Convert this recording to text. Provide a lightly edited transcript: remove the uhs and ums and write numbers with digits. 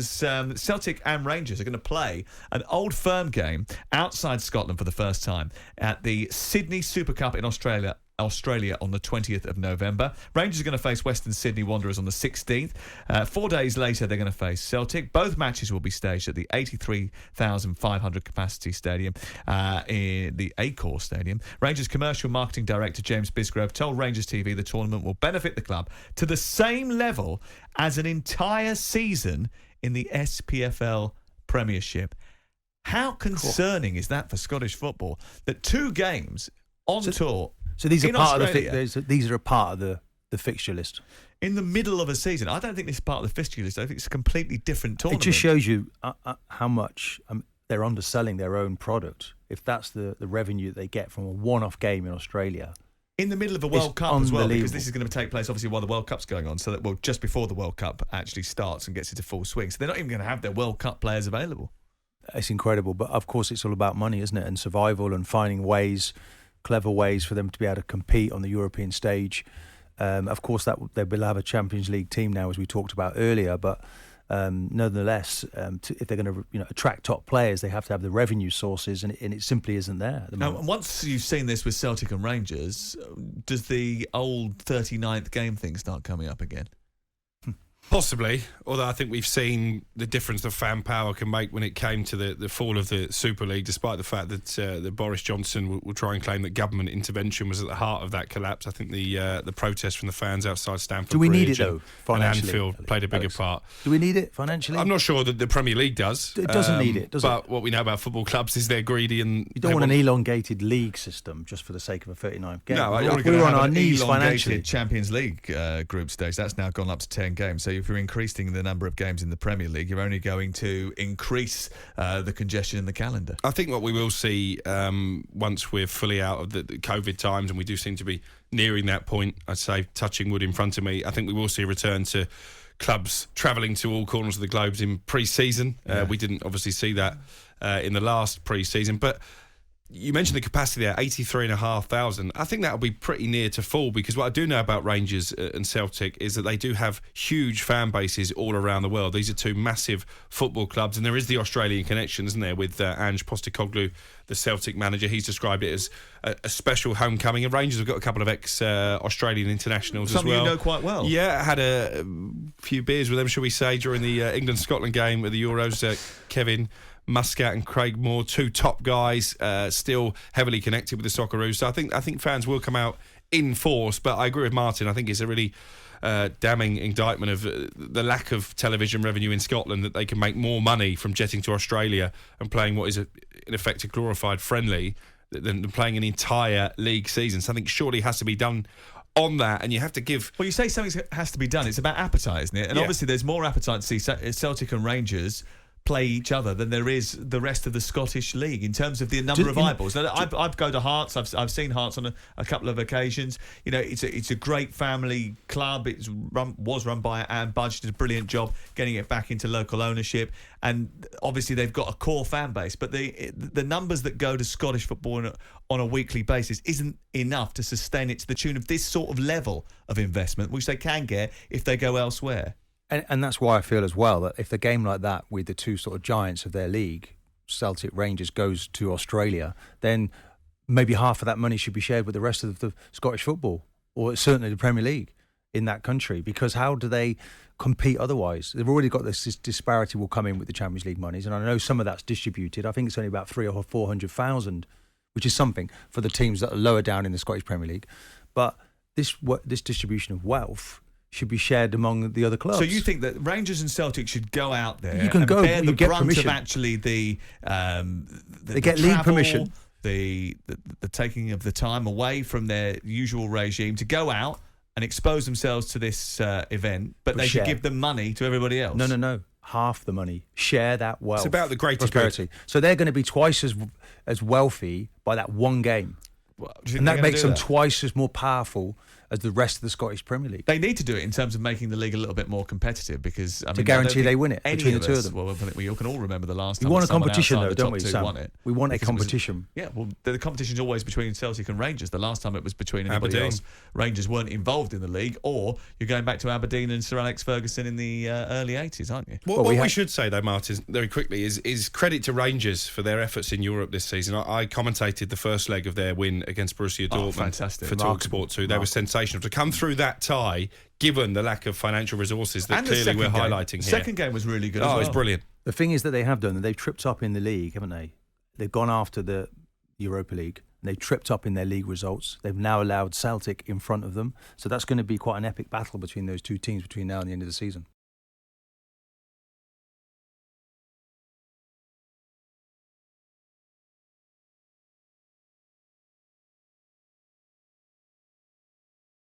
Celtic and Rangers are going to play an Old Firm game outside Scotland for the first time at the Sydney Super Cup in Australia on the 20th of November. Rangers are going to face Western Sydney Wanderers on the 16th. 4 days later, they're going to face Celtic. Both matches will be staged at the 83,500 capacity stadium, in the Accor Stadium. Rangers Commercial Marketing Director James Bisgrove told Rangers TV the tournament will benefit the club to the same level as an entire season in the SPFL Premiership. How concerning is that for Scottish football that 2 games on tour? So these are part Australia, of these are a part of the fixture list in the middle of a season. I don't think this is part of the fixture list. I think it's a completely different tournament. It just shows you how much they're underselling their own product. If that's the revenue that they get from a one-off game in Australia. In the middle of a World Cup as well, because this is going to take place obviously while the World Cup's going on, so that just before the World Cup actually starts and gets into full swing. So they're not even going to have their World Cup players available. It's incredible, but of course it's all about money, isn't it? And survival and finding clever ways for them to be able to compete on the European stage. Of course, that they will have a Champions League team now, as we talked about earlier, but nonetheless, if they're going to attract top players, they have to have the revenue sources, and it simply isn't there at the moment. Now, once you've seen this with Celtic and Rangers, does the old 39th game thing start coming up again? Possibly, although I think we've seen the difference that fan power can make when it came to the fall of the Super League, despite the fact that Boris Johnson will try and claim that government intervention was at the heart of that collapse. I think the protest from the fans outside Stamford Do we Bridge need it, though, financially? And Anfield played a bigger part. Do we need it financially? I'm not sure that the Premier League does. It doesn't need it, does it? But what we know about football clubs is they're greedy, and you don't want an elongated league system just for the sake of a 39th game. No, we're on our knees financially. Champions League group stage, that's now gone up to 10 games. So if you're increasing the number of games in the Premier League, you're only going to increase the congestion in the calendar. I think what we will see once we're fully out of the COVID times, and we do seem to be nearing that point, I'd say, touching wood in front of me, I think we will see a return to clubs travelling to all corners of the globe in pre-season. We didn't obviously see that in the last pre-season, but you mentioned the capacity there, 83,500. I think that'll be pretty near to full, because what I do know about Rangers and Celtic is that they do have huge fan bases all around the world. These are 2 massive football clubs, and there is the Australian connection, isn't there, with Ange Postecoglou, the Celtic manager. He's described it as a special homecoming, and Rangers have got a couple of ex-Australian internationals as well. Some you know quite well. Yeah, I had a few beers with them, shall we say, during the England-Scotland game with the Euros. Kevin Muscat and Craig Moore, 2 top guys, still heavily connected with the Socceroos. So I think fans will come out in force, but I agree with Martin. I think it's a really damning indictment of the lack of television revenue in Scotland, that they can make more money from jetting to Australia and playing what is in effect a glorified friendly than playing an entire league season. Something surely has to be done on that, and you have to give... Well, you say something has to be done. It's about appetite, isn't it? And obviously there's more appetite to see Celtic and Rangers play each other than there is the rest of the Scottish League in terms of the number of eyeballs. Now, I've go to Hearts. I've seen Hearts on a couple of occasions. You know, it's a great family club. Was run by Anne Budge, did a brilliant job getting it back into local ownership, and obviously they've got a core fan base. But the numbers that go to Scottish football on a weekly basis isn't enough to sustain it to the tune of this sort of level of investment, which they can get if they go elsewhere. And that's why I feel as well that if a game like that with the 2 sort of giants of their league, Celtic Rangers, goes to Australia, then maybe half of that money should be shared with the rest of the Scottish football, or certainly the Premier League in that country, because how do they compete otherwise? They've already got this disparity will come in with the Champions League monies, and I know some of that's distributed. I think it's only about 300,000 or 400,000, which is something for the teams that are lower down in the Scottish Premier League. But this distribution of wealth should be shared among the other clubs. So you think that Rangers and Celtic should go out there and bear the brunt permission. of actually they get league permission, the taking of the time away from their usual regime to go out and expose themselves to this event, but they should give the money to everybody else? No. Half the money. Share that wealth. It's about the greater prosperity. good. So they're going to be twice as wealthy by that one game. Well, and that makes them twice as more powerful as the rest of the Scottish Premier League. They need to do it in terms of making the league a little bit more competitive because I mean, guarantee I don't they think win it any between the two of them. Well, we all can all remember the last We time want a someone competition, outside though, the don't top we, two Sam? won it. We want a Because it was- competition. Yeah, well, the competition's always between Celtic and Rangers. The last time it was between anybody Aberdeen. else. Rangers weren't involved in the league, or you're going back to Aberdeen and Sir Alex Ferguson in the early 80s, aren't you? What we should say, though, Martin, very quickly, is credit to Rangers for their efforts in Europe this season. I commentated the first leg of their win against Borussia Dortmund fantastic. for talkSPORT 2. They were sensational. To come through that tie, given the lack of financial resources that And the clearly we're second game. highlighting here. Second game was really good as well. Oh, it's brilliant. The thing is that they have done, that they've tripped up in the league, haven't they? They've gone after the Europa League. And they've tripped up in their league results. They've now allowed Celtic in front of them. So that's going to be quite an epic battle between those two teams between now and the end of the season.